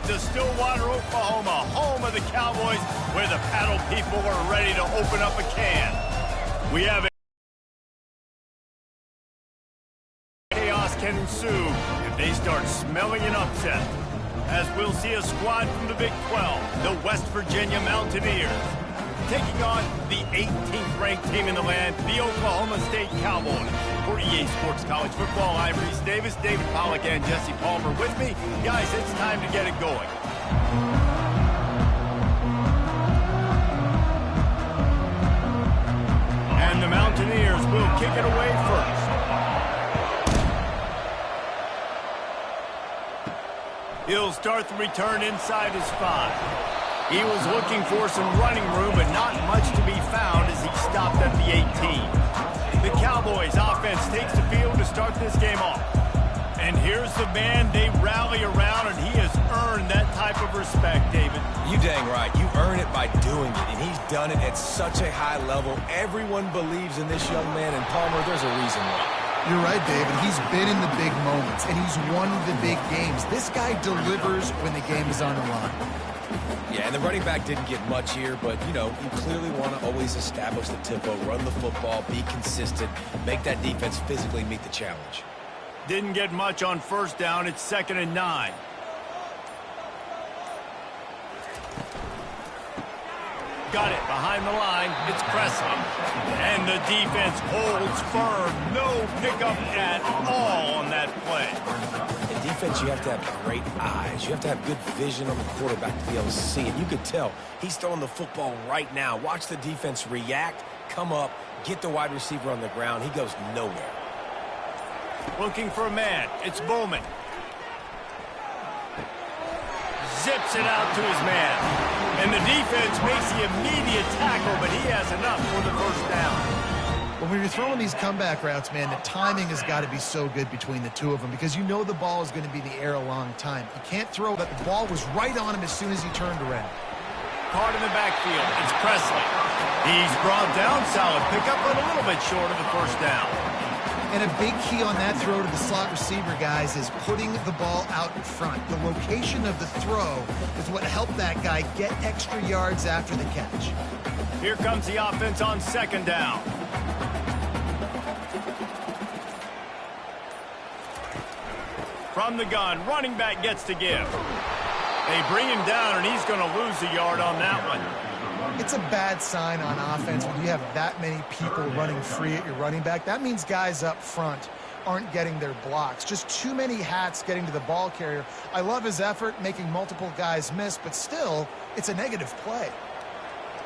to Stillwater, Oklahoma, home of the Cowboys, where the paddle people are ready to open up a can. We have a chaos can ensue if they start smelling an upset, as we'll see a squad from the Big 12, the West Virginia Mountaineers, taking on the 18th ranked team in the land, the Oklahoma State Cowboys. For EA Sports College Football, I'm Reese Davis, David Pollack, and Jesse Palmer with me. Guys, it's time to get it going. And the Mountaineers will kick it away first. He'll start the return inside his 5. He was looking for some running room, but not much to be found as he stopped at the 18. The Cowboys offense takes the field to start this game off. And here's the man they rally around, and he has earned that type of respect, David. You dang right. You earn it by doing it, and he's done it at such a high level. Everyone believes in this young man, and Palmer, there's a reason why. You're right, David. He's been in the big moments, and he's won the big games. This guy delivers when the game is on the line. Yeah, and the running back didn't get much here, but, you know, you clearly want to always establish the tempo, run the football, be consistent, make that defense physically meet the challenge. Didn't get much on first down. It's 2nd and 9. Got it behind the line. It's Presley. And the defense holds firm. No pickup at all on that play. In defense, you have to have great eyes. You have to have good vision on the quarterback to be able to see it. You could tell he's throwing the football right now. Watch the defense react, come up, get the wide receiver on the ground. He goes nowhere. Looking for a man. It's Bowman. Zips it out to his man. And the defense makes the immediate tackle, but he has enough for the first down. Well, when you're throwing these comeback routes, man, the timing has got to be so good between the two of them because you know the ball is going to be in the air a long time. You can't throw, but the ball was right on him as soon as he turned around. Caught in the backfield. It's Presley. He's brought down. Solid pickup, but a little bit short of the first down. And a big key on that throw to the slot receiver, guys, is putting the ball out in front. The location of the throw is what helped that guy get extra yards after the catch. Here comes the offense on 2nd down. From the gun, running back gets to give. They bring him down, and he's going to lose a yard on that one. It's a bad sign on offense when you have that many people running free at your running back. That means guys up front aren't getting their blocks. Just too many hats getting to the ball carrier. I love his effort, making multiple guys miss, but still, it's a negative play.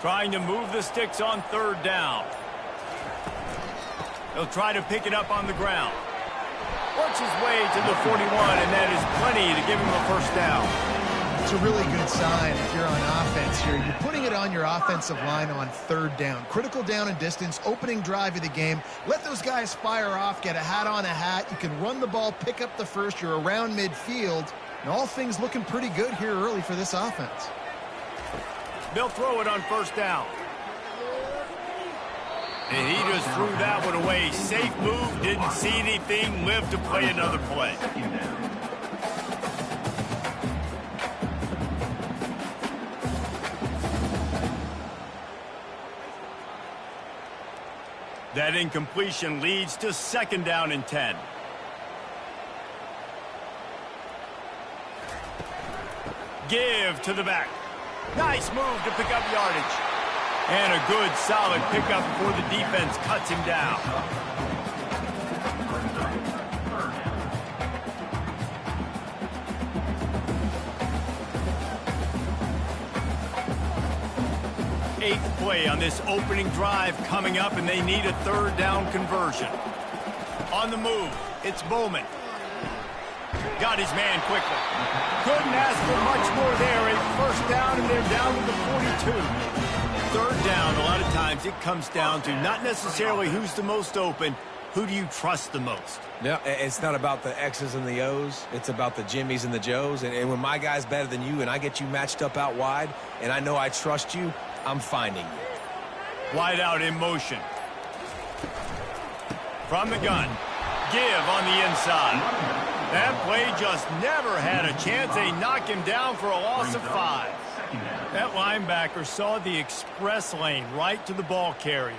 Trying to move the sticks on 3rd down. He'll try to pick it up on the ground. Works his way to the 41, and that is plenty to give him a first down. It's a really good sign if you're on offense here. You're putting it on your offensive line on 3rd down. Critical down and distance, opening drive of the game. Let those guys fire off, get a hat on a hat. You can run the ball, pick up the first. You're around midfield. And all things looking pretty good here early for this offense. They'll throw it on 1st down. And he just threw that one away. Safe move, didn't see anything, lived to play another play. That incompletion leads to 2nd down and 10. Give to the back. Nice move to pick up yardage. And a good, solid pickup before the defense cuts him down. Eighth play on this opening drive coming up, and they need a 3rd down conversion. On the move, it's Bowman. Got his man quickly. Couldn't ask for much more there. It's 1st down, and they're down to the 42. 3rd down, a lot of times it comes down to not necessarily who's the most open, who do you trust the most? No, it's not about the X's and the O's. It's about the Jimmys and the Joes. And when my guy's better than you and I get you matched up out wide and I know I trust you, I'm finding you. Wide out in motion. From the gun. Give on the inside. That play just never had a chance. They knock him down for a loss of 5. That linebacker saw the express lane right to the ball carrier.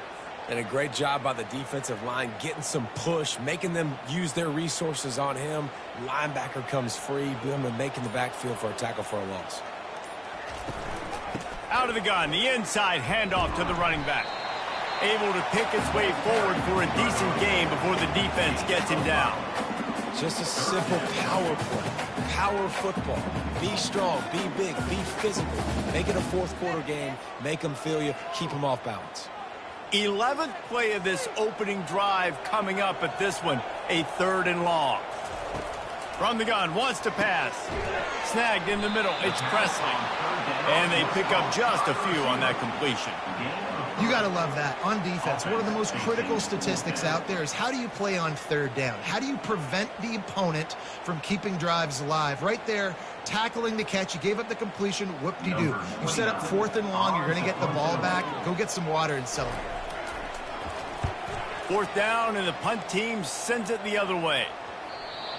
And a great job by the defensive line getting some push, making them use their resources on him. Linebacker comes free, boom, and making the backfield for a tackle for a loss. Out of the gun, the inside handoff to the running back. Able to pick his way forward for a decent gain before the defense gets him down. Just a simple power play. Power football. Be strong, be big, be physical. Make it a fourth quarter game. Make them feel you. Keep them off balance. 11th play of this opening drive coming up at this one, a 3rd and long. From the gun, wants to pass. Snagged in the middle, it's Presley. And they pick up just a few on that completion. You got to love that. On defense, one of the most critical statistics out there is how do you play on 3rd down? How do you prevent the opponent from keeping drives alive? Right there, tackling the catch. You gave up the completion. Whoop-de-doo. You set up 4th and long. You're going to get the ball back. Go get some water and celebrate. 4th down, and the punt team sends it the other way.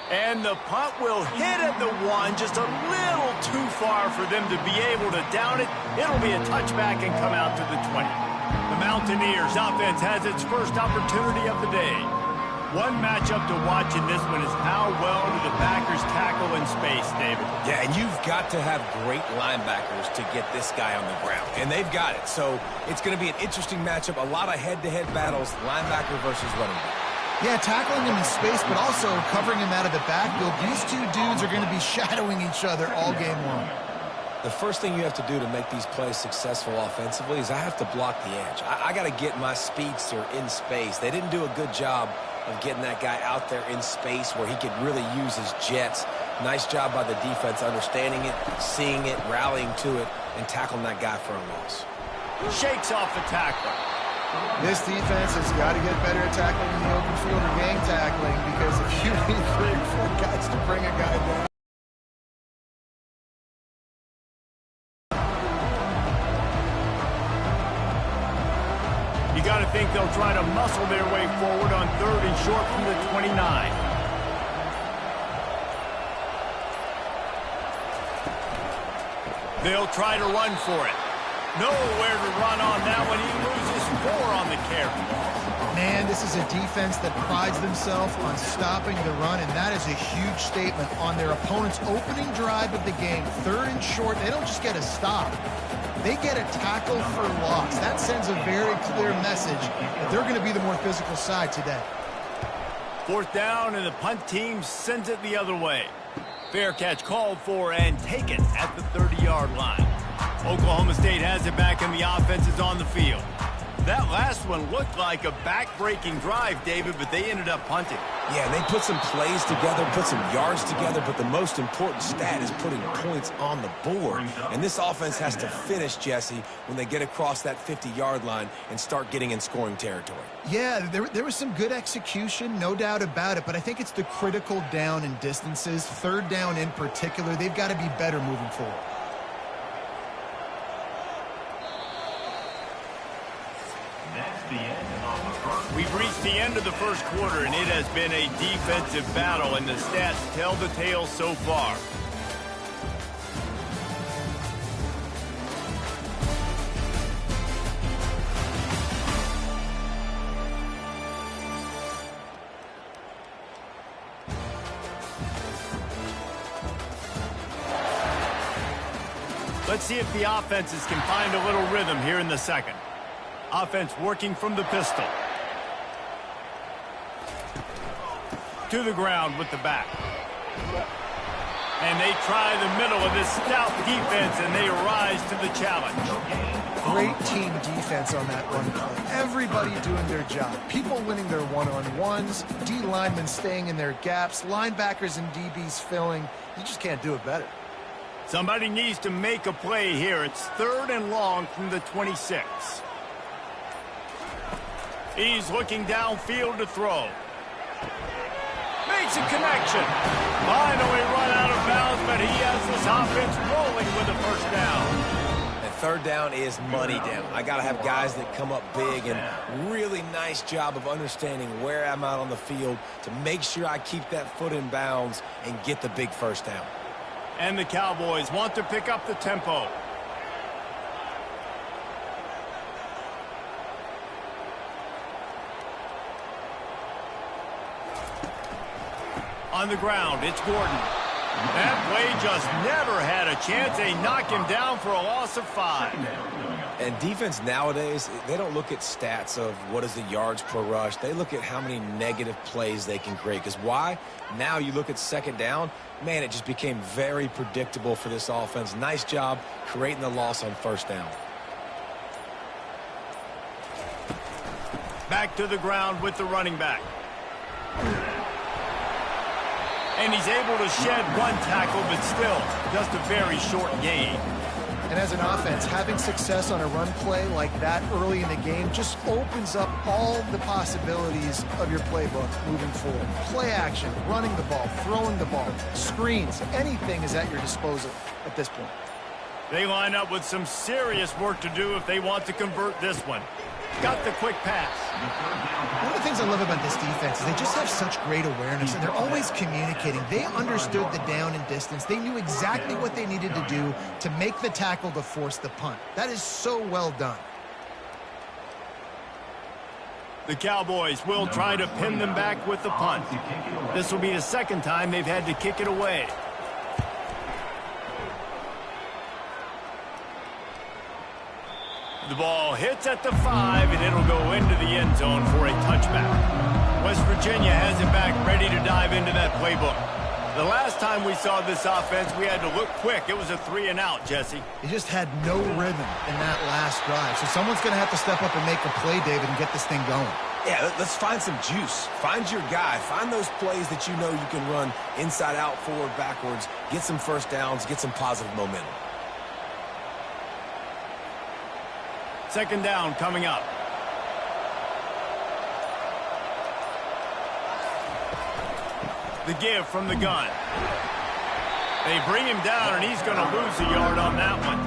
And the punt will hit at the 1, just a little too far for them to be able to down it. It'll be a touchback and come out to the 20. The Mountaineers offense has its first opportunity of the day. One matchup to watch in this one is how well do the Packers tackle in space, David. Yeah, and you've got to have great linebackers to get this guy on the ground. And they've got it. So it's going to be an interesting matchup. A lot of head-to-head battles, linebacker versus running back. Yeah, tackling him in space, but also covering him out of the backfield. These two dudes are going to be shadowing each other all game long. The first thing you have to do to make these plays successful offensively is I have to block the edge. I got to get my speedster in space. They didn't do a good job of getting that guy out there in space where he could really use his jets. Nice job by the defense understanding it, seeing it, rallying to it, and tackling that guy for a loss. Shakes off the tackler. This defense has got to get better at tackling in the open field or gang tackling, because if you need 3 or 4 guys to bring a guy down. You got to think they'll try to muscle their way forward on 3rd and short from the 29. They'll try to run for it. Nowhere to run on that one. He loses 4 on the carry. Man, this is a defense that prides themselves on stopping the run, and that is a huge statement on their opponent's opening drive of the game. 3rd and short, they don't just get a stop. They get a tackle for loss. That sends a very clear message that they're going to be the more physical side today. 4th down, and the punt team sends it the other way. Fair catch called for and taken at the 30-yard line. Oklahoma State has it back, and the offense is on the field. That last one looked like a back-breaking drive, David, but they ended up punting. Yeah, they put some plays together, put some yards together, but the most important stat is putting points on the board. And this offense has to finish, Jesse, when they get across that 50-yard line and start getting in scoring territory. Yeah, there was some good execution, no doubt about it, but I think it's the critical down and distances, 3rd down in particular. They've got to be better moving forward. We've reached the end of the first quarter, and it has been a defensive battle, and the stats tell the tale so far. Let's see if the offenses can find a little rhythm here in the second. Offense working from the pistol. To the ground with the back. And they try the middle of this stout defense, and they rise to the challenge. Great team defense on that run play. Everybody doing their job. People winning their one-on-ones, D linemen staying in their gaps, linebackers and DBs filling. You just can't do it better. Somebody needs to make a play here. It's 3rd and long from the 26. He's looking downfield to throw. Makes a connection. Finally run out of bounds, but he has this offense rolling with a 1st down. And third down is money down. I got to have guys that come up big, and really nice job of understanding where I'm out on the field to make sure I keep that foot in bounds and get the big first down. And the Cowboys want to pick up the tempo. On the ground, it's Gordon. That play just never had a chance. They knock him down for a loss of 5. And defense nowadays, they don't look at stats of what is the yards per rush. They look at how many negative plays they can create. Because why? Now you look at second down, man, it just became very predictable for this offense. Nice job creating the loss on first down. Back to the ground with the running back. And he's able to shed one tackle, but still just a very short gain. And as an offense, having success on a run play like that early in the game just opens up all the possibilities of your playbook moving forward. Play action, running the ball, throwing the ball, screens, anything is at your disposal at this point. They line up with some serious work to do if they want to convert this one. Got the quick pass. One of the things I love about this defense is they just have such great awareness, and they're always communicating. They understood the down and distance. They knew exactly what they needed to do to make the tackle to force the punt. That is so well done. The Cowboys will try to pin them back with the punt. This will be the second time they've had to kick it away. The ball hits at the 5, and it'll go into the end zone for a touchback. West Virginia has it back, ready to dive into that playbook. The last time we saw this offense, we had to look quick. It was a 3-and-out, Jesse. He just had no rhythm in that last drive. So someone's going to have to step up and make a play, David, and get this thing going. Yeah, let's find some juice. Find your guy. Find those plays that you know you can run inside out, forward, backwards. Get some first downs. Get some positive momentum. Second down coming up. The give from the gun. They bring him down, and he's going to lose a yard on that one.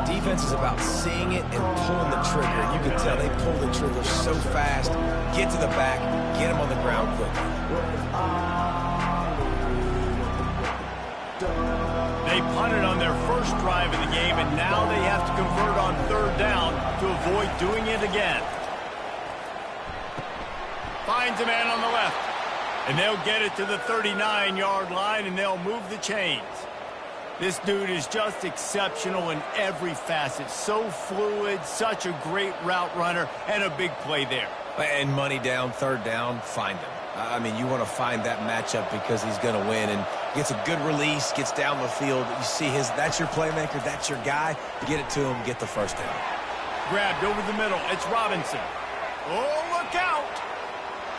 Defense is about seeing it and pulling the trigger. And you can tell they pull the trigger so fast. Get to the back. Get him on the ground quickly. They punted on their first drive of the game, and now they have to convert on third down to avoid doing it again. Finds a man on the left. And they'll get it to the 39-yard line, and they'll move the chains. This dude is just exceptional in every facet. So fluid, such a great route runner, and a big play there. And money down, third down, find him. I mean, you want to find that matchup because he's going to win, and gets a good release, gets down the field. You see that's your playmaker, that's your guy. Get it to him, get the first down. Grabbed over the middle. It's Robinson. Oh, look out!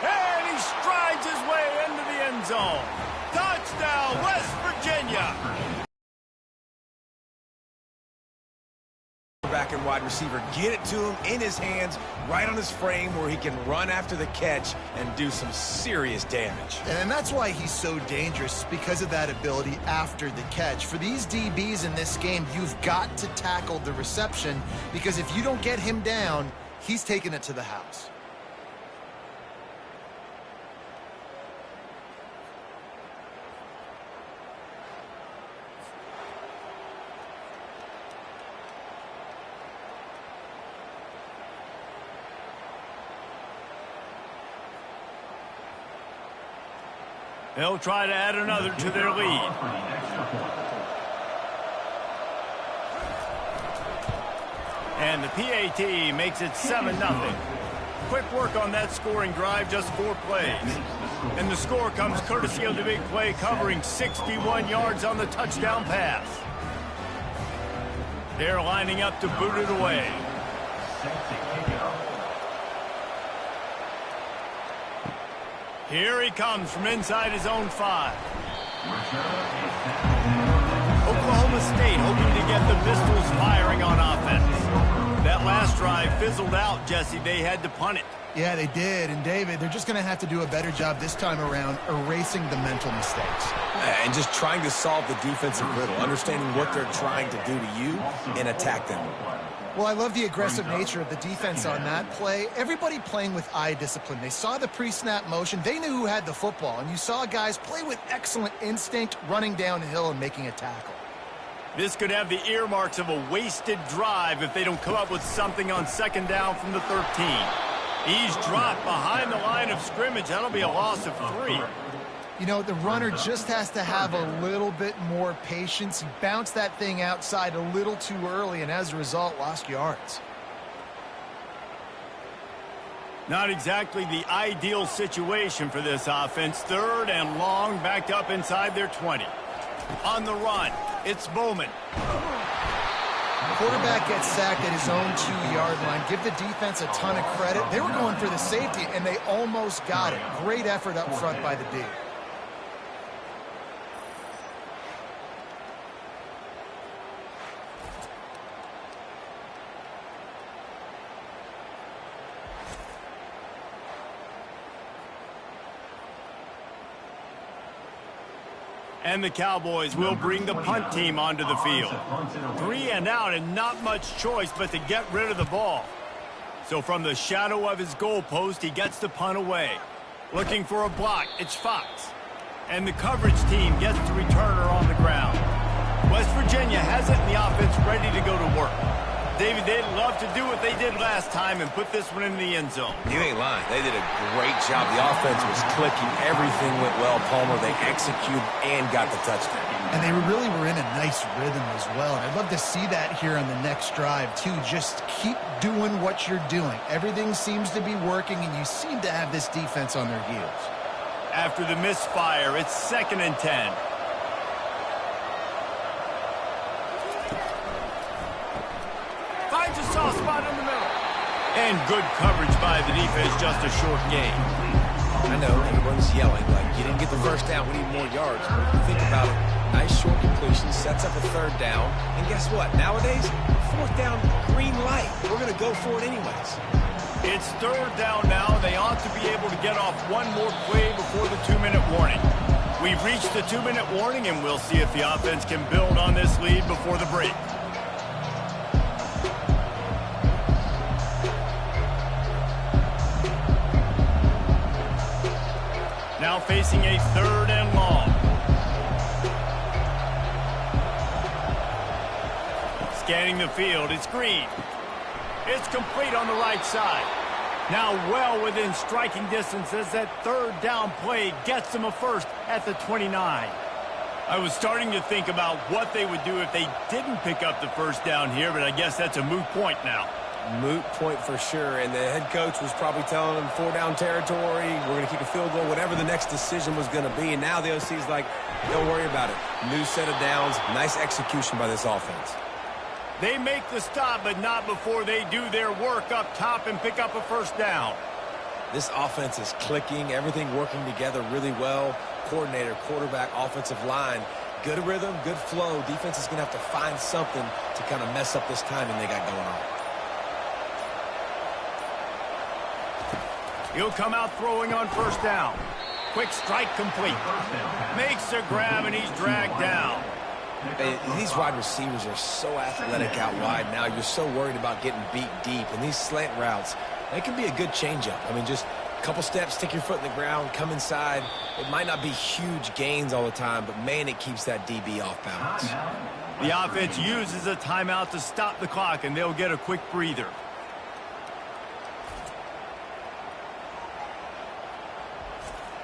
And he strides his way into the end zone. Touchdown, West Virginia! Back and wide receiver, get it to him in his hands, right on his frame where he can run after the catch and do some serious damage. And that's why he's so dangerous, because of that ability after the catch. For these DBs in this game, you've got to tackle the reception, because if you don't get him down, he's taking it to the house. They'll try to add another to their lead. And the PAT makes it 7-0. Quick work on that scoring drive, just 4 plays. And the score comes courtesy of the big play, covering 61 yards on the touchdown pass. They're lining up to boot it away. Here he comes from inside his own 5. Oklahoma State hoping to get the Pistols firing on offense. That last drive fizzled out, Jesse. They had to punt it. Yeah, they did. And, David, they're just going to have to do a better job this time around erasing the mental mistakes. And just trying to solve the defensive riddle, understanding what they're trying to do to you and attack them. Well, I love the aggressive nature of the defense on that play. Everybody playing with eye discipline. They saw the pre-snap motion. They knew who had the football. And you saw guys play with excellent instinct, running downhill and making a tackle. This could have the earmarks of a wasted drive if they don't come up with something on second down from the 13. He's dropped behind the line of scrimmage. That'll be a loss of 3. You know, the runner just has to have a little bit more patience. He bounced that thing outside a little too early, and as a result, lost yards. Not exactly the ideal situation for this offense. 3rd and long, backed up inside their 20. On the run, it's Bowman. Quarterback gets sacked at his own 2-yard line. Give the defense a ton of credit. They were going for the safety, and they almost got it. Great effort up front by the D. And the Cowboys will bring the punt team onto the field. 3 and out and not much choice but to get rid of the ball. So from the shadow of his goalpost, he gets the punt away. Looking for a block, it's Fox. And the coverage team gets the returner on the ground. West Virginia has it in the offense ready to go to work. David, they'd love to do what they did last time and put this one in the end zone. You ain't lying. They did a great job. The offense was clicking. Everything went well, Palmer. They executed and got the touchdown. And they really were in a nice rhythm as well. And I'd love to see that here on the next drive, too. Just keep doing what you're doing. Everything seems to be working, and you seem to have this defense on their heels. After the misfire, it's 2nd and 10. Finds a soft spot in the middle. And good coverage by the defense, just a short gain. I know everyone's yelling like you didn't get the first down, we need more yards. But if you think about it, nice short completion, sets up a 3rd down. And guess what? Nowadays, 4th down, green light. We're going to go for it anyways. It's 3rd down now. They ought to be able to get off one more play before the 2-minute warning. We've reached the 2-minute warning, and we'll see if the offense can build on this lead before the break. Now facing a 3rd and long. Scanning the field, it's Green. It's complete on the right side. Now well within striking distance as that 3rd down play gets them a first at the 29. I was starting to think about what they would do if they didn't pick up the first down here, but I guess that's a moot point now. Moot point for sure, and the head coach was probably telling them 4-down territory, we're going to keep a field goal, whatever the next decision was going to be, and now the OC's like, don't worry about it. New set of downs, nice execution by this offense. They make the stop, but not before they do their work up top and pick up a first down. This offense is clicking, everything working together really well. Coordinator, quarterback, offensive line, good rhythm, good flow. Defense is going to have to find something to kind of mess up this timing they got going on. He'll come out throwing on first down. Quick strike complete. Makes a grab, and he's dragged down. These wide receivers are so athletic out wide now. You're so worried about getting beat deep. And these slant routes, they can be a good changeup. I mean, just a couple steps, stick your foot in the ground, come inside. It might not be huge gains all the time, but, man, it keeps that DB off balance. The offense uses a timeout to stop the clock, and they'll get a quick breather.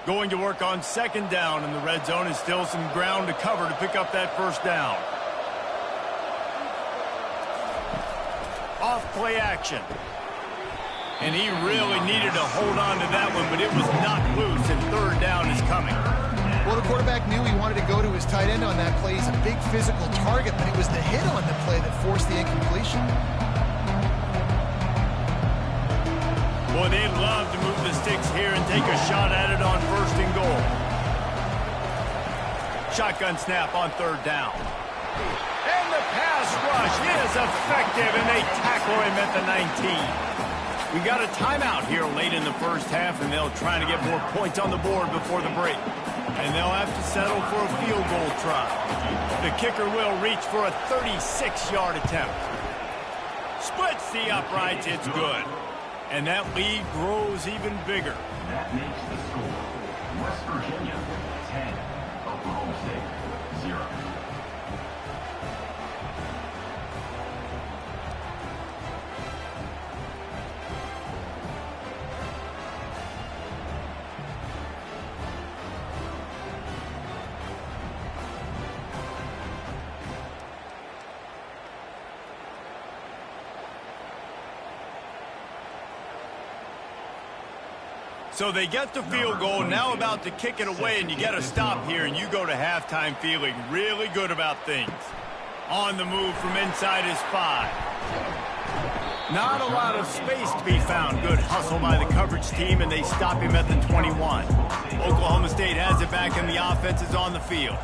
Going to work on 2nd down in the red zone, and still some ground to cover to pick up that first down. Off play action. And he really needed to hold on to that one, but it was knocked loose, and 3rd down is coming. Well, the quarterback knew he wanted to go to his tight end on that play. He's a big physical target, but it was the hit on the play that forced the incompletion. Boy, they'd love to move the sticks here and take a shot at it on 1st and goal. Shotgun snap on 3rd down. And the pass rush is effective, and they tackle tackle him at the 19. We got a timeout here late in the first half, and they'll try to get more points on the board before the break. And they'll have to settle for a field goal try. The kicker will reach for a 36-yard attempt. Splits the uprights, it's good. And that lead grows even bigger. That makes the score West Virginia 10, Oklahoma State 0. So they get the field goal, now about to kick it away, and you get a stop here, and you go to halftime feeling really good about things. On the move from inside his 5. Not a lot of space to be found. Good hustle by the coverage team, and they stop him at the 21. Oklahoma State has it back, and the offense is on the field.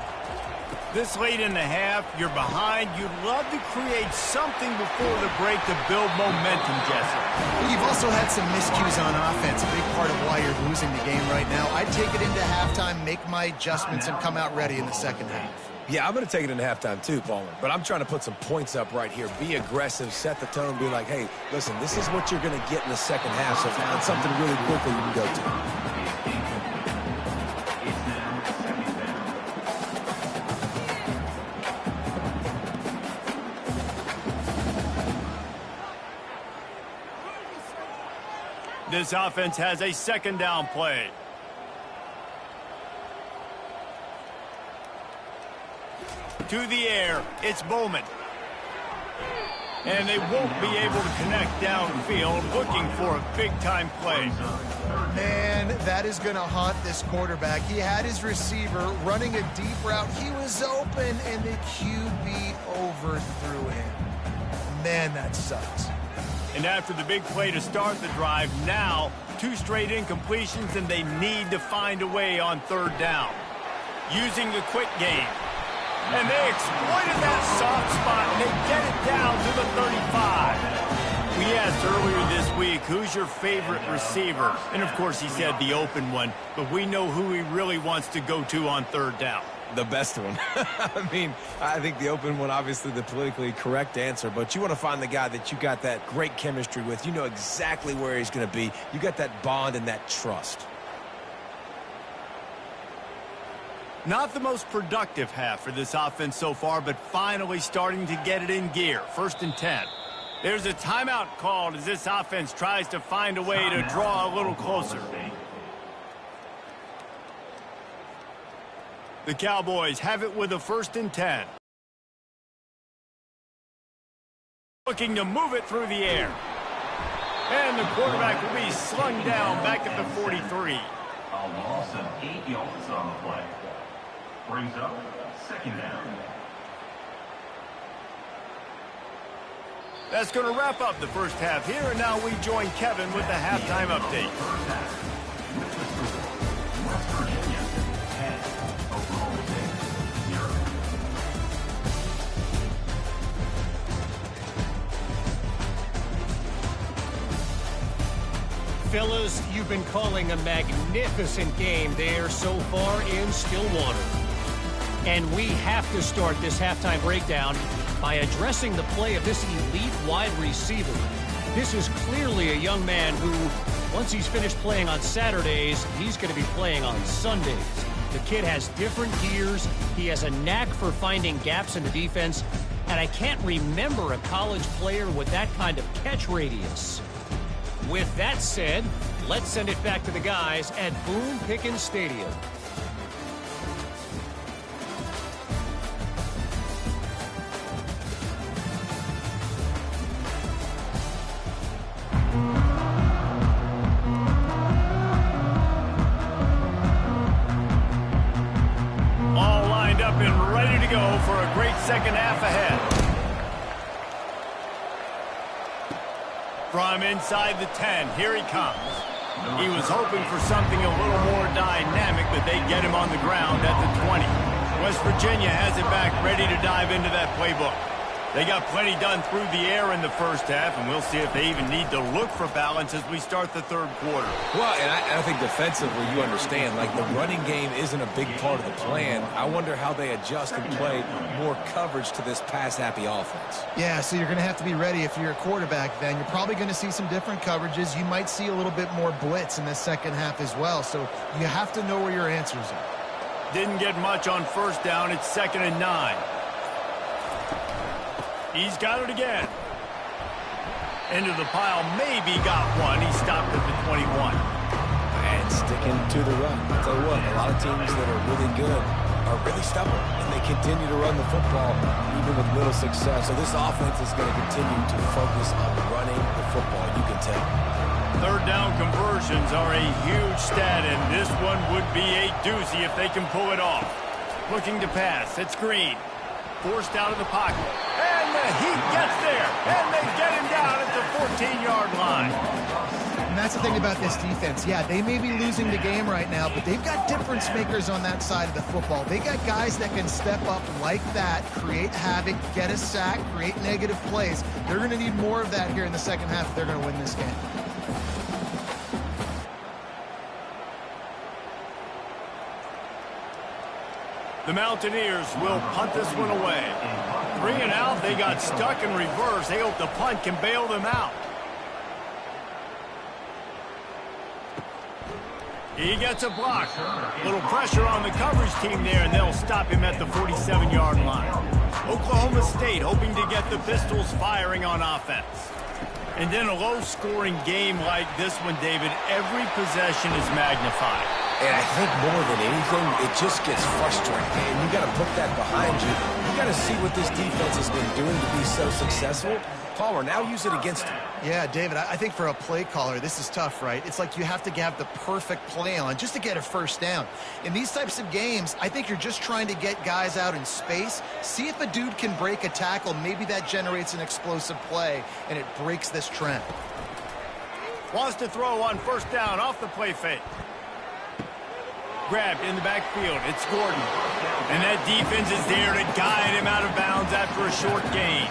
This late in the half, you're behind. You'd love to create something before the break to build momentum, Jesse. You've also had some miscues on offense, a big part of why you're losing the game right now. I'd take it into halftime, make my adjustments, and come out ready in the second half. Yeah, I'm going to take it into halftime too, Palmer. But I'm trying to put some points up right here. Be aggressive, set the tone, be like, hey, listen, this is what you're going to get in the second half. So find something really quickly you can go to. This offense has a second down play. To the air, it's Bowman. And they won't be able to connect downfield, looking for a big-time play. Man, that is going to haunt this quarterback. He had his receiver running a deep route. He was open, and the QB overthrew him. Man, that sucks. And after the big play to start the drive, now 2 straight incompletions, and they need to find a way on third down. Using the quick game. And they exploited that soft spot, and they get it down to the 35. We asked earlier this week, who's your favorite receiver? And, of course, he said the open one, but we know who he really wants to go to on third down. The best one. I mean, I think the open one, obviously the politically correct answer, but you want to find the guy that you got that great chemistry with. You know exactly where he's going to be. You got that bond and that trust. Not the most productive half for this offense so far, but finally starting to get it in gear. 1st and 10. There's a timeout called as this offense tries to find a way to draw a little closer. The Cowboys have it with a 1st and 10. Looking to move it through the air. And the quarterback will be slung down back at the 43. A loss of 8 yards on the play. Brings up 2nd down. That's going to wrap up the first half here, and now we join Kevin with the halftime update. West Virginia 10, Oklahoma State 0. Fellas, you've been calling a magnificent game there so far in Stillwater. And we have to start this halftime breakdown by addressing the play of this elite wide receiver. This is clearly a young man who, once he's finished playing on Saturdays, he's going to be playing on Sundays. The kid has different gears. He has a knack for finding gaps in the defense. And I can't remember a college player with that kind of catch radius. With that said, let's send it back to the guys at Boone Pickens Stadium. All lined up and ready to go for a great second half ahead. From inside the 10, here he comes. He was hoping for something a little more dynamic, but they get him on the ground at the 20. West Virginia has it back, ready to dive into that playbook. They got plenty done through the air in the first half, and we'll see if they even need to look for balance as we start the third quarter. Well, and I think defensively, you understand, like the running game isn't a big part of the plan. I wonder how they adjust and play more coverage to this pass-happy offense. Yeah, so you're going to have to be ready if you're a quarterback then. You're probably going to see some different coverages. You might see a little bit more blitz in the second half as well, so you have to know where your answers are. Didn't get much on first down. It's 2nd and 9. He's got it again. Into the pile, maybe got one. He stopped at the 21. And sticking to the run. I'll tell you what, a lot of teams that are really good are really stubborn, and they continue to run the football even with little success. So this offense is going to continue to focus on running the football, you can tell. Third down conversions are a huge stat, and this one would be a doozy if they can pull it off. Looking to pass. It's Green. Forced out of the pocket. And the Heat gets there. And they get him down at the 14-yard line. And that's the thing about this defense. Yeah, they may be losing the game right now, but they've got difference makers on that side of the football. They got guys that can step up like that, create havoc, get a sack, create negative plays. They're going to need more of that here in the second half if they're going to win this game. The Mountaineers will punt this one away. Bring it out. They got stuck in reverse. They hope the punt can bail them out. He gets a block. A little pressure on the coverage team there, and they'll stop him at the 47-yard line. Oklahoma State hoping to get the Pistols firing on offense. And in a low-scoring game like this one, David, every possession is magnified. And I think more than anything, it just gets frustrating. And you got to put that behind you. You got to see what this defense has been doing to be so successful. Palmer, now use it against him. Yeah, David, I think for a play caller, this is tough, right? It's like you have to have the perfect play on just to get a first down. In these types of games, I think you're just trying to get guys out in space. See if a dude can break a tackle. Maybe that generates an explosive play, and it breaks this trend. Wants to throw on first down off the play fake. Grabbed in the backfield. It's Gordon. And that defense is there to guide him out of bounds after a short gain.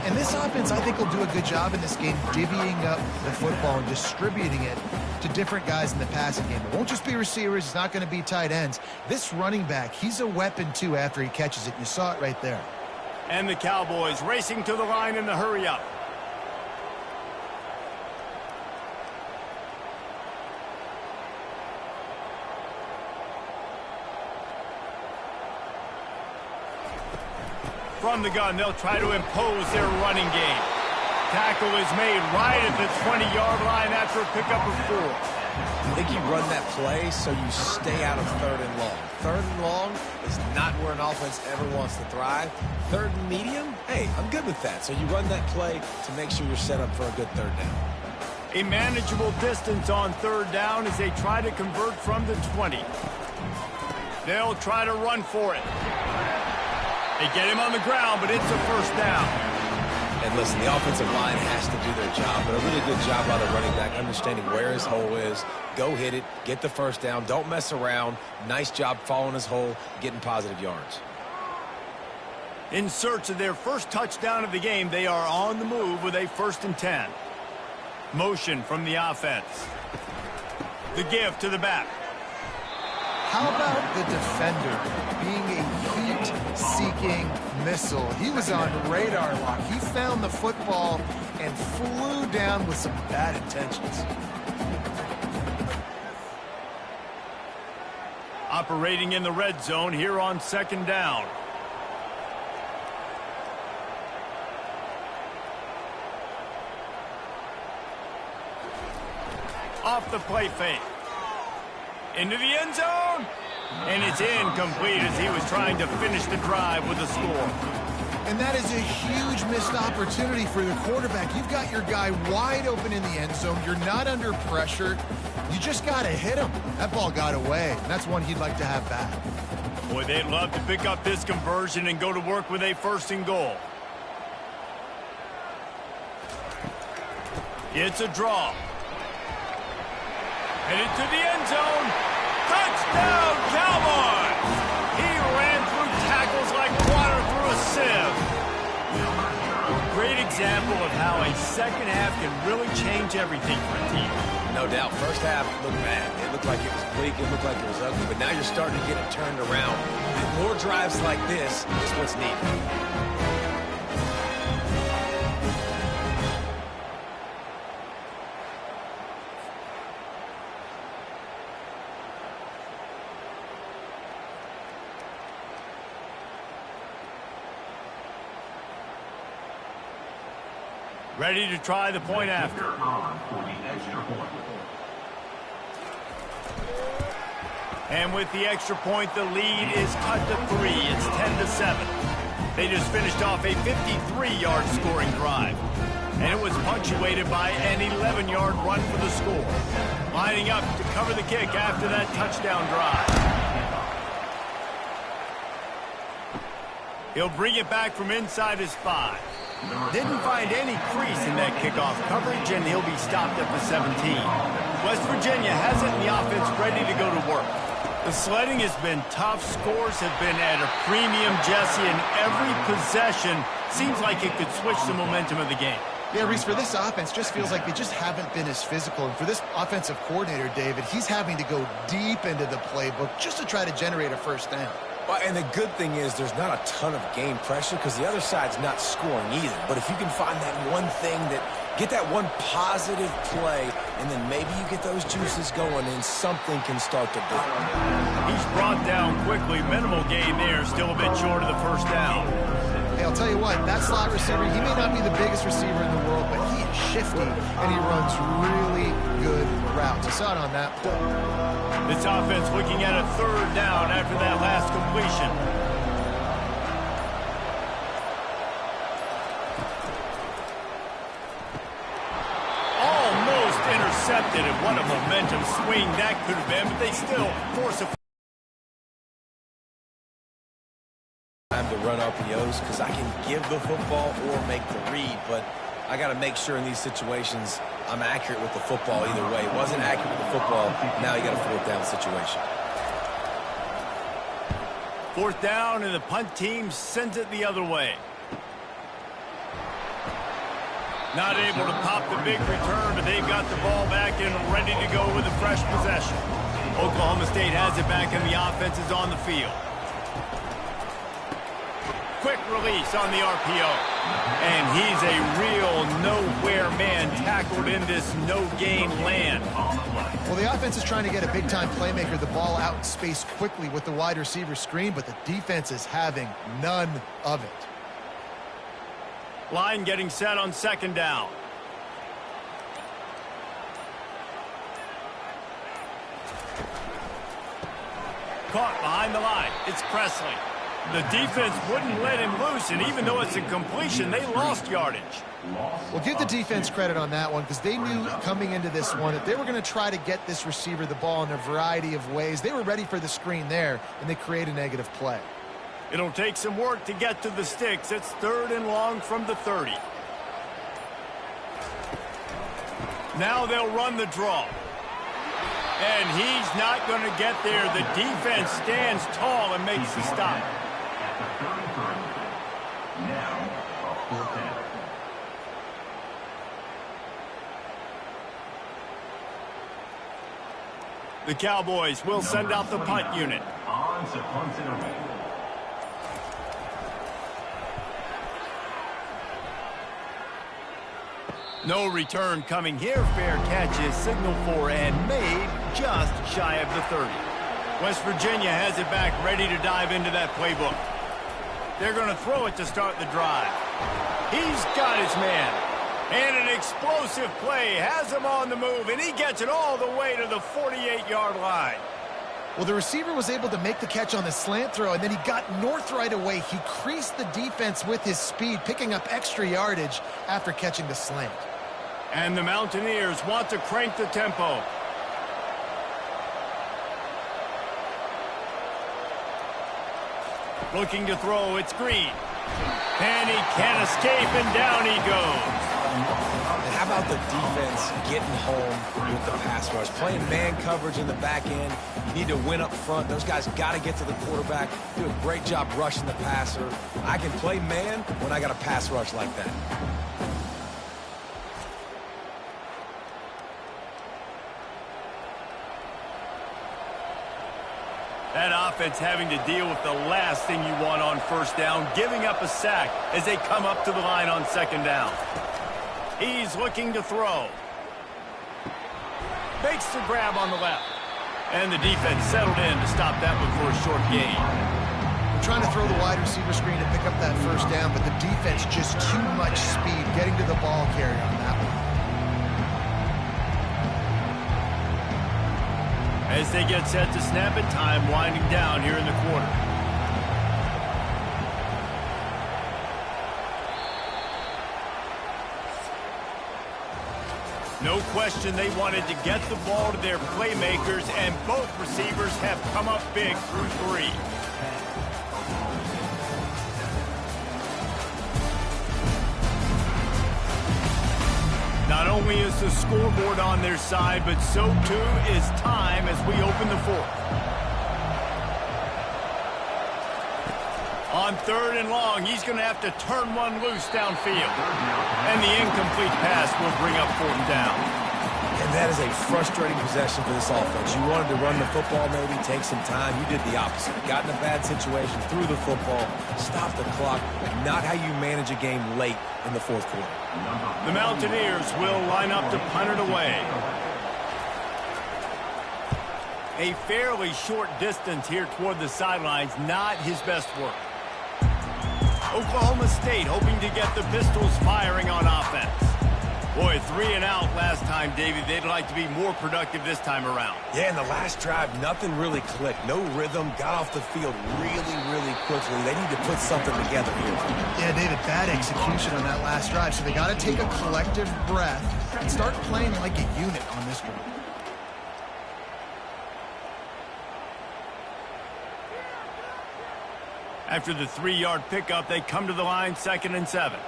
And this offense, I think, will do a good job in this game divvying up the football and distributing it to different guys in the passing game. It won't just be receivers. It's not going to be tight ends. This running back, he's a weapon, too, after he catches it. You saw it right there. And the Cowboys racing to the line in the hurry-up. From the gun, they'll try to impose their running game. Tackle is made right at the 20-yard line after a pickup of 4. I think you run that play so you stay out of 3rd and long. 3rd and long is not where an offense ever wants to thrive. 3rd and medium, hey, I'm good with that. So you run that play to make sure you're set up for a good 3rd down. A manageable distance on 3rd down as they try to convert from the 20. They'll try to run for it. They get him on the ground, but it's a first down. And listen, the offensive line has to do their job, but a really good job by the running back, understanding where his hole is. Go hit it, get the first down, don't mess around. Nice job following his hole, getting positive yards. In search of their first touchdown of the game, they are on the move with a 1st and 10. Motion from the offense. The give to the back. How about the defender being a heat-seeking missile? He was on radar lock. He found the football and flew down with some bad intentions. Operating in the red zone here on 2nd down. Off the play fake. Into the end zone. And it's incomplete as he was trying to finish the drive with a score. And that is a huge missed opportunity for the quarterback. You've got your guy wide open in the end zone. You're not under pressure. You just got to hit him. That ball got away. And that's one he'd like to have back. Boy, they'd love to pick up this conversion and go to work with a 1st and goal. It's a draw. Headed to the end zone. Touchdown, Cowboys! He ran through tackles like water through a sieve. Great example of how a second half can really change everything for a team. No doubt. First half looked bad. It looked like it was bleak. It looked like it was ugly. But now you're starting to get it turned around. More drives like this is what's needed. Ready to try the point after. And with the extra point, the lead is cut to 3. It's 10-7. They just finished off a 53-yard scoring drive. And it was punctuated by an 11-yard run for the score. Lining up to cover the kick after that touchdown drive. He'll bring it back from inside his 5. Didn't find any crease in that kickoff coverage, and he'll be stopped at the 17. West Virginia has it in the offense ready to go to work. The sledding has been tough. Scores have been at a premium, Jesse, and every possession seems like it could switch the momentum of the game. Yeah, Reese, for this offense, just feels like they just haven't been as physical. And for this offensive coordinator, David, he's having to go deep into the playbook just to try to generate a first down. Well, and the good thing is there's not a ton of game pressure because the other side's not scoring either. But if you can find that one thing get that one positive play, and then maybe you get those juices going and something can start to build. He's brought down quickly. Minimal gain there. Still a bit short of the first down. Hey, I'll tell you what, that slot receiver, he may not be the biggest receiver in the world, but he is shifty, and he runs really good routes. I saw it on that play. This offense looking at a third down after that last completion. Almost intercepted, and what a momentum swing that could have been, but they still force a time to run RPOs because I can give the football or make the read, but I got to make sure in these situations I'm accurate with the football either way. Wasn't accurate with the football, now you got a fourth down situation. Fourth down, and the punt team sends it the other way. Not able to pop the big return, but they've got the ball back and ready to go with a fresh possession. Oklahoma State has it back, and the offense is on the field. Quick release on the RPO. And he's a real nowhere man tackled in this no-gain land. Well, the offense is trying to get a big-time playmaker the ball out in space quickly with the wide receiver screen, but the defense is having none of it. Line getting set on second down. Caught behind the line. It's Presley. The defense wouldn't let him loose, and even though it's a completion, they lost yardage. Well, give the defense credit on that one because they knew coming into this one that they were going to try to get this receiver the ball in a variety of ways. They were ready for the screen there, and they create a negative play. It'll take some work to get to the sticks. It's 3rd and long from the 30. Now they'll run the draw. And he's not going to get there. The defense stands tall and makes the stop. The Cowboys will send out the punt unit. On to punt it away. No return coming here. Fair catch is signaled for and made just shy of the 30. West Virginia has it back, ready to dive into that playbook. They're going to throw it to start the drive. He's got his man. And an explosive play has him on the move, and he gets it all the way to the 48-yard line. Well, the receiver was able to make the catch on the slant throw, and then he got north right away. He creased the defense with his speed, picking up extra yardage after catching the slant. And the Mountaineers want to crank the tempo. Looking to throw, it's Green. And he can't escape, and down he goes. And how about the defense getting home with the pass rush? Playing man coverage in the back end. You need to win up front. Those guys got to get to the quarterback. Do a great job rushing the passer. I can play man when I got a pass rush like that. That offense having to deal with the last thing you want on first down, giving up a sack as they come up to the line on second down. He's looking to throw. Makes the grab on the left. And the defense settled in to stop that one for a short gain. They're trying to throw the wide receiver screen to pick up that first down, but the defense just too much speed getting to the ball carrier on that one. As they get set to snap it, time winding down here in the quarter. No question they wanted to get the ball to their playmakers, and both receivers have come up big through three. Not only is the scoreboard on their side, but so too is time as we open the fourth. On third and long, he's going to have to turn one loose downfield. And the incomplete pass will bring up fourth down. And that is a frustrating possession for this offense. You wanted to run the football, maybe take some time. You did the opposite. Got in a bad situation, threw the football, stopped the clock. Not how you manage a game late in the fourth quarter. The Mountaineers will line up to punt it away. A fairly short distance here toward the sidelines, not his best work. Oklahoma State hoping to get the Pistols firing on offense. Boy, 3 and out last time, David. They'd like to be more productive this time around. Yeah, in the last drive, nothing really clicked. No rhythm, got off the field really, really quickly. They need to put something together here. Yeah, David, bad execution on that last drive, so they got to take a collective breath and start playing like a unit on this one. After the 3-yard pickup, they come to the line, 2nd and 7.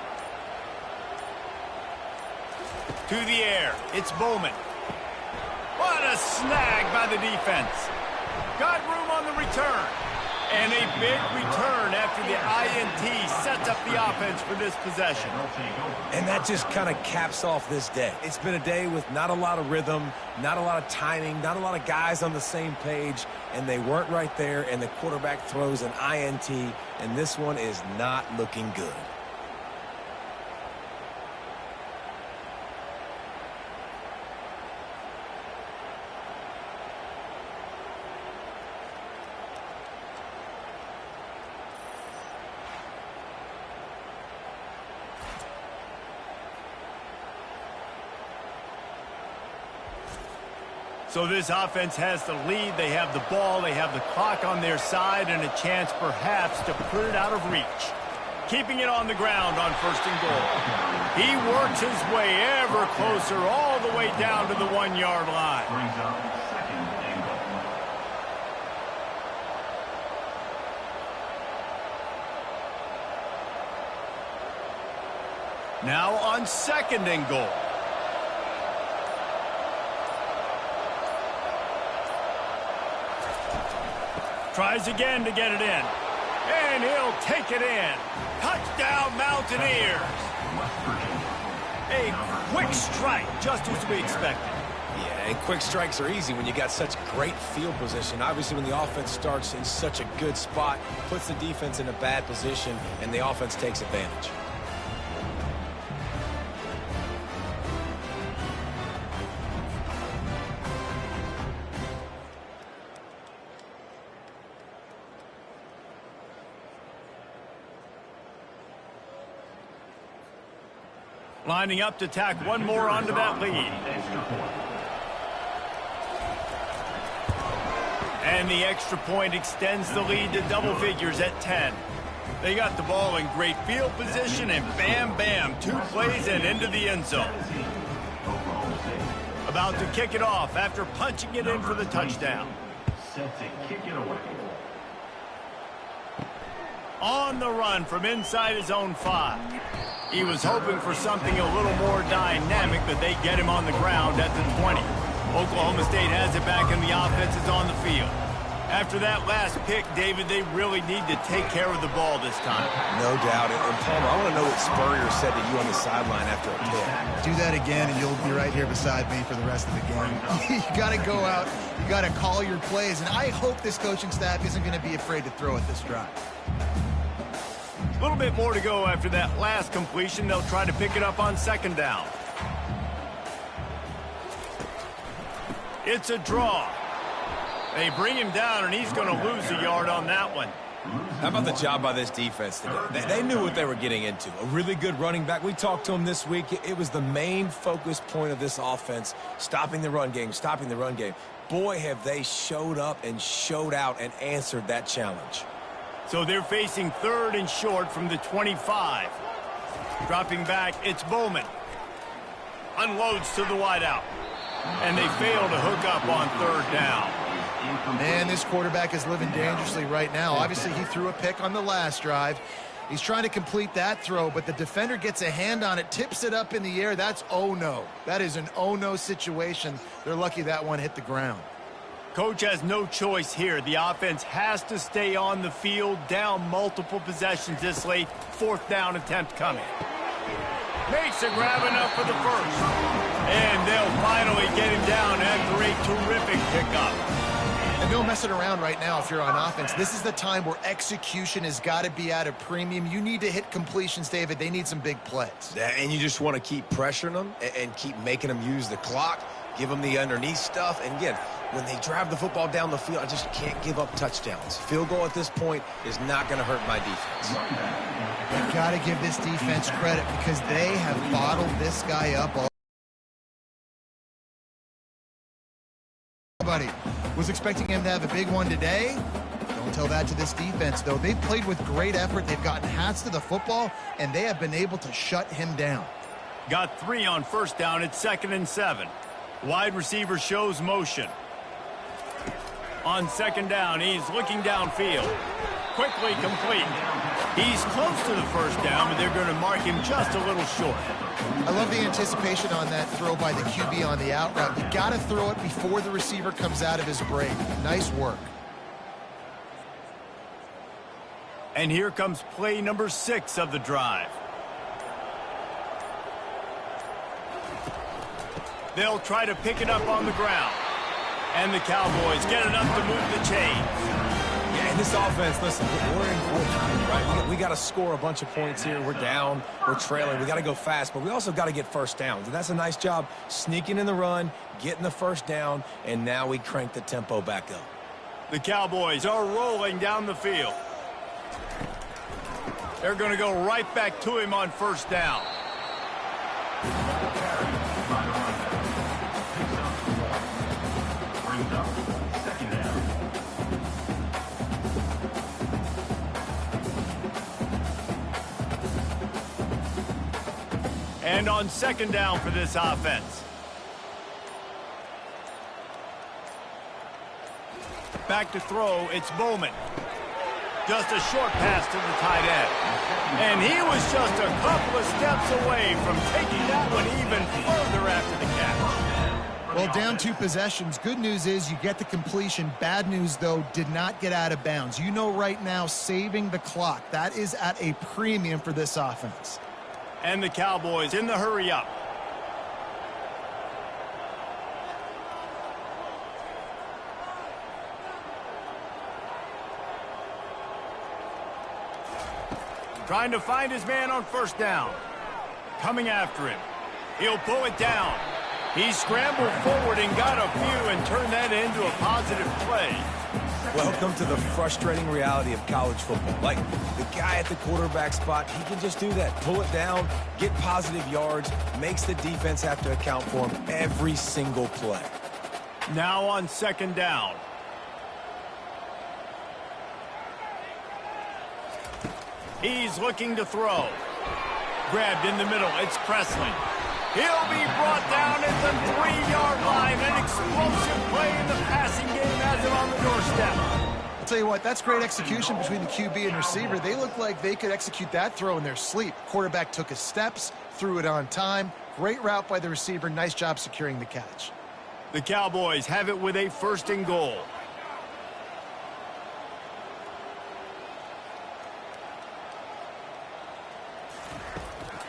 To the air, it's Bowman. What a snag by the defense. Got room on the return. And a big return after the INT sets up the offense for this possession. And that just kind of caps off this day. It's been a day with not a lot of rhythm, not a lot of timing, not a lot of guys on the same page, and they weren't right there, and the quarterback throws an INT, and this one is not looking good. So this offense has the lead. They have the ball. They have the clock on their side and a chance perhaps to put it out of reach. Keeping it on the ground on 1st and goal. He works his way ever closer all the way down to the 1-yard line. Brings up 2nd and goal. Now on 2nd and goal. Tries again to get it in. And he'll take it in. Touchdown, Mountaineers. A quick strike, just as we expected. Yeah, and quick strikes are easy when you got such great field position. Obviously, when the offense starts in such a good spot, puts the defense in a bad position, and the offense takes advantage. Lining up to tack one more onto that lead. And the extra point extends the lead to double figures at 10. They got the ball in great field position, and bam, bam, 2 plays and into the end zone. About to kick it off after punching it in for the touchdown. Set to kick it away. On the run from inside his own 5. He was hoping for something a little more dynamic, but they get him on the ground at the 20. Oklahoma State has it back, and the offense is on the field. After that last pick, David, they really need to take care of the ball this time. No doubt. And Palmer, I want to know what Spurrier said to you on the sideline after a pick. Do that again, and you'll be right here beside me for the rest of the game. You got to go out. You got to call your plays, and I hope this coaching staff isn't going to be afraid to throw at this drive. A little bit more to go after that last completion. They'll try to pick it up on second down. It's a draw. They bring him down, and he's going to lose a yard on that one. How about the job by this defense today? They knew what they were getting into. A really good running back. We talked to him this week. It was the main focus point of this offense, stopping the run game, stopping the run game. Boy, have they showed up and showed out and answered that challenge. So they're facing third and short from the 25. Dropping back, it's Bowman. Unloads to the wideout. And they fail to hook up on third down. Man, this quarterback is living dangerously right now. Obviously, he threw a pick on the last drive. He's trying to complete that throw, but the defender gets a hand on it, tips it up in the air. That's oh-no. That is an oh-no situation. They're lucky that one hit the ground. Coach has no choice here. The offense has to stay on the field, down multiple possessions this late. Fourth down attempt coming. Makes a grab enough for the first. And they'll finally get him down after a terrific pickup. And no messing around right now if you're on offense. This is the time where execution has got to be at a premium. You need to hit completions, David. They need some big plays. And you just want to keep pressuring them and keep making them use the clock, give them the underneath stuff. And again, when they drive the football down the field, I just can't give up touchdowns. Field goal at this point is not going to hurt my defense. You've got to give this defense credit because they have bottled this guy up. Nobody was expecting him to have a big one today. Don't tell that to this defense, though. They've played with great effort. They've gotten hats to the football, and they have been able to shut him down. Got 3 on first down. It's 2nd and 7. Wide receiver shows motion. On second down, he's looking downfield. Quickly complete. He's close to the first down, but they're going to mark him just a little short. I love the anticipation on that throw by the QB on the out route. You got to throw it before the receiver comes out of his break. Nice work. And here comes play number 6 of the drive. They'll try to pick it up on the ground. And the Cowboys get enough to move the chains. Yeah, and this offense, listen, we're in quarter, right? We got to score a bunch of points here. We're down. We're trailing. We got to go fast, but we also got to get first downs. And that's a nice job sneaking in the run, getting the first down, and now we crank the tempo back up. The Cowboys are rolling down the field. They're going to go right back to him on first down. And on second down for this offense. Back to throw, it's Bowman. Just a short pass to the tight end. And he was just a couple of steps away from taking that one even further after the catch. Well, down 2 possessions. Good news is you get the completion. Bad news, though, did not get out of bounds. You know right now, saving the clock. That is at a premium for this offense. And the Cowboys in the hurry up. Trying to find his man on first down. Coming after him. He'll pull it down. He scrambled forward and got a few and turned that into a positive play. Welcome to the frustrating reality of college football. Like, the guy at the quarterback spot, he can just do that. Pull it down, get positive yards, makes the defense have to account for him every single play. Now on second down. He's looking to throw. Grabbed in the middle, it's Presley. He'll be brought down at the 3-yard line. An explosive play in the passing game has him on the doorstep. I'll tell you what, that's great execution between the QB and receiver. They look like they could execute that throw in their sleep. Quarterback took his steps, threw it on time. Great route by the receiver. Nice job securing the catch. The Cowboys have it with a 1st and goal.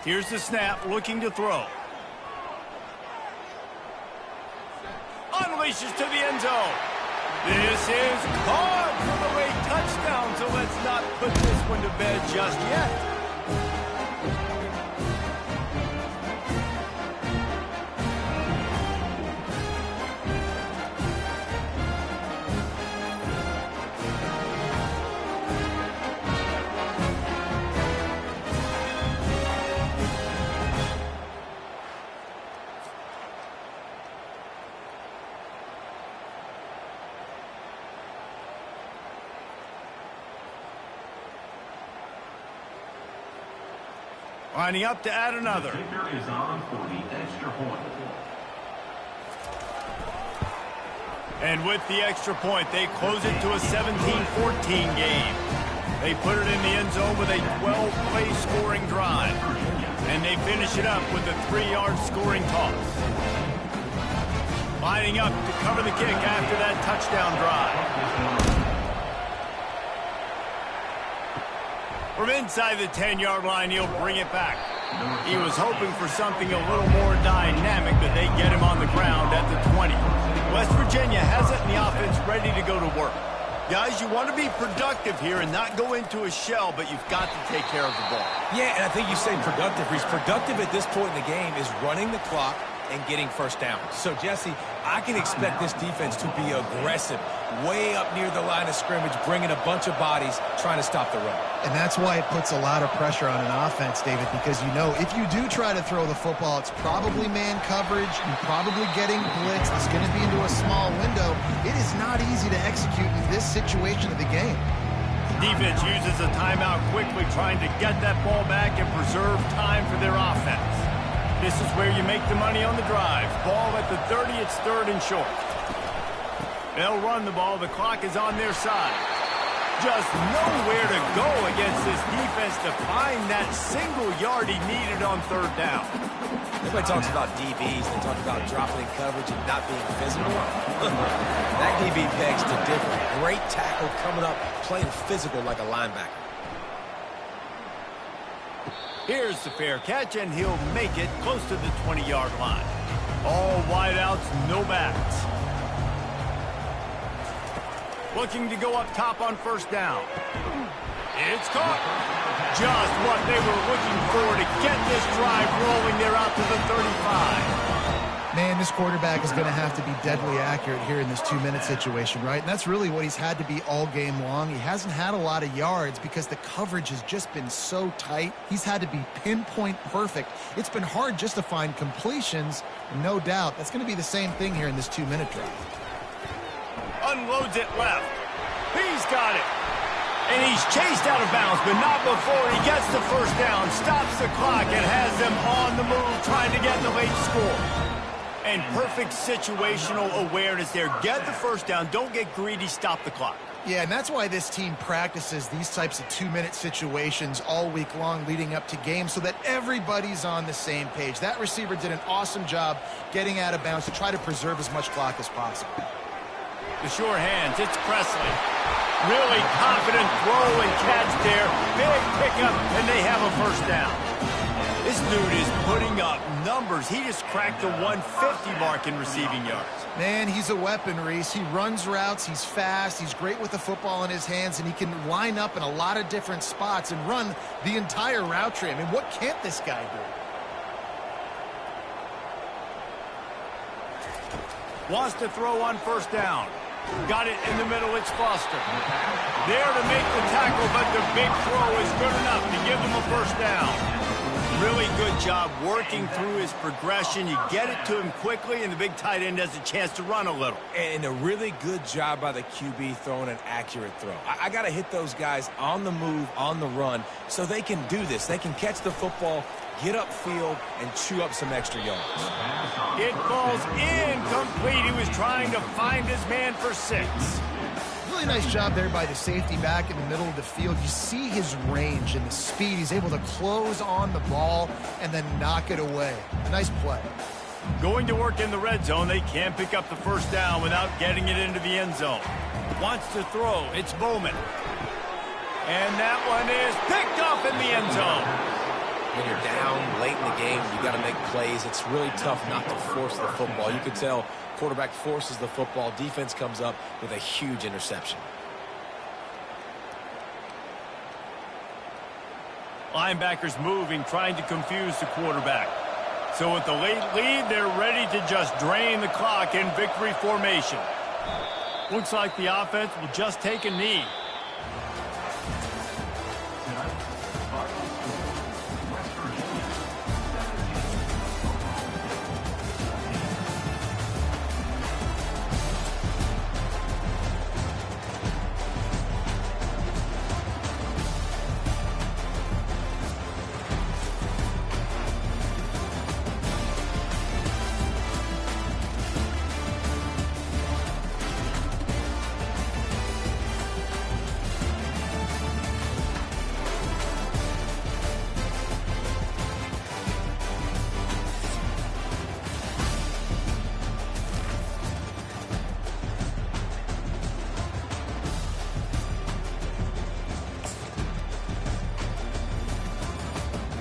Here's the snap, looking to throw. Unleashes to the end zone. This is caught for the late touchdown, so let's not put this one to bed just yet. Lining up to add another. The kicker is on for the extra point. And with the extra point, they close it to a 17-14 game. They put it in the end zone with a 12-play scoring drive. And they finish it up with a 3-yard scoring toss. Lining up to cover the kick after that touchdown drive. From inside the 10-yard line, he'll bring it back. He was hoping for something a little more dynamic, but they get him on the ground at the 20. West Virginia has it in the offense ready to go to work. Guys, you want to be productive here and not go into a shell, but you've got to take care of the ball. Yeah, and I think you say productive. He's productive at this point in the game is running the clock and getting 1st down. So, Jesse, I can expect this defense to be aggressive, way up near the line of scrimmage, bringing a bunch of bodies, trying to stop the run. And that's why it puts a lot of pressure on an offense, David, because you know if you do try to throw the football, it's probably man coverage, you're probably getting blitzed, it's going to be into a small window. It is not easy to execute in this situation of the game. Defense uses a timeout quickly, trying to get that ball back and preserve time for their offense. This is where you make the money on the drive. Ball at the 30, it's 3rd and short. They'll run the ball. The clock is on their side. Just nowhere to go against this defense to find that single yard he needed on 3rd down. Everybody talks about DBs. They talk about dropping in coverage and not being physical. That DB begs to differ. Great tackle coming up, playing physical like a linebacker. Here's the fair catch, and he'll make it close to the 20-yard line. All wideouts, no backs. Looking to go up top on 1st down. It's caught. Just what they were looking for to get this drive rolling. They're out to the 35. Man, this quarterback is going to have to be deadly accurate here in this 2-minute situation, right? And that's really what he's had to be all game long. He hasn't had a lot of yards because the coverage has just been so tight. He's had to be pinpoint perfect. It's been hard just to find completions. No doubt, that's going to be the same thing here in this 2-minute drive. Unloads it left. He's got it. And he's chased out of bounds, but not before he gets the 1st down, stops the clock, and has them on the move trying to get the late score. And perfect situational awareness there. Get the 1st down. Don't get greedy. Stop the clock. Yeah, and that's why this team practices these types of 2-minute situations all week long leading up to games so that everybody's on the same page. That receiver did an awesome job getting out of bounds to try to preserve as much clock as possible. The sure hands. It's Presley. Really confident throw and catch there. Big pickup, and they have a 1st down. This dude is putting up numbers. He just cracked the 150 mark in receiving yards. Man, he's a weapon, Reese. He runs routes, he's fast, he's great with the football in his hands, and he can line up in a lot of different spots and run the entire route tree. I mean, what can't this guy do? Wants to throw on 1st down. Got it in the middle, it's Foster. There to make the tackle, but the big throw is good enough to give him a 1st down. Really good job working through his progression. You get it to him quickly, and the big tight end has a chance to run a little. And a really good job by the QB throwing an accurate throw. I got to hit those guys on the move, on the run, so they can do this. They can catch the football get upfield and chew up some extra yards. It falls incomplete. He was trying to find his man for 6. Really nice job there by the safety back in the middle of the field. You see his range and the speed. He's able to close on the ball and then knock it away. A nice play. Going to work in the red zone. They can't pick up the first down without getting it into the end zone. Wants to throw. It's Bowman. And that one is picked off in the end zone. When you're down late in the game, you got to make plays. It's really tough not to force the football. You can tell quarterback forces the football. Defense comes up with a huge interception. Linebackers moving, trying to confuse the quarterback. So with the late lead, they're ready to just drain the clock in victory formation. Looks like the offense will just take a knee.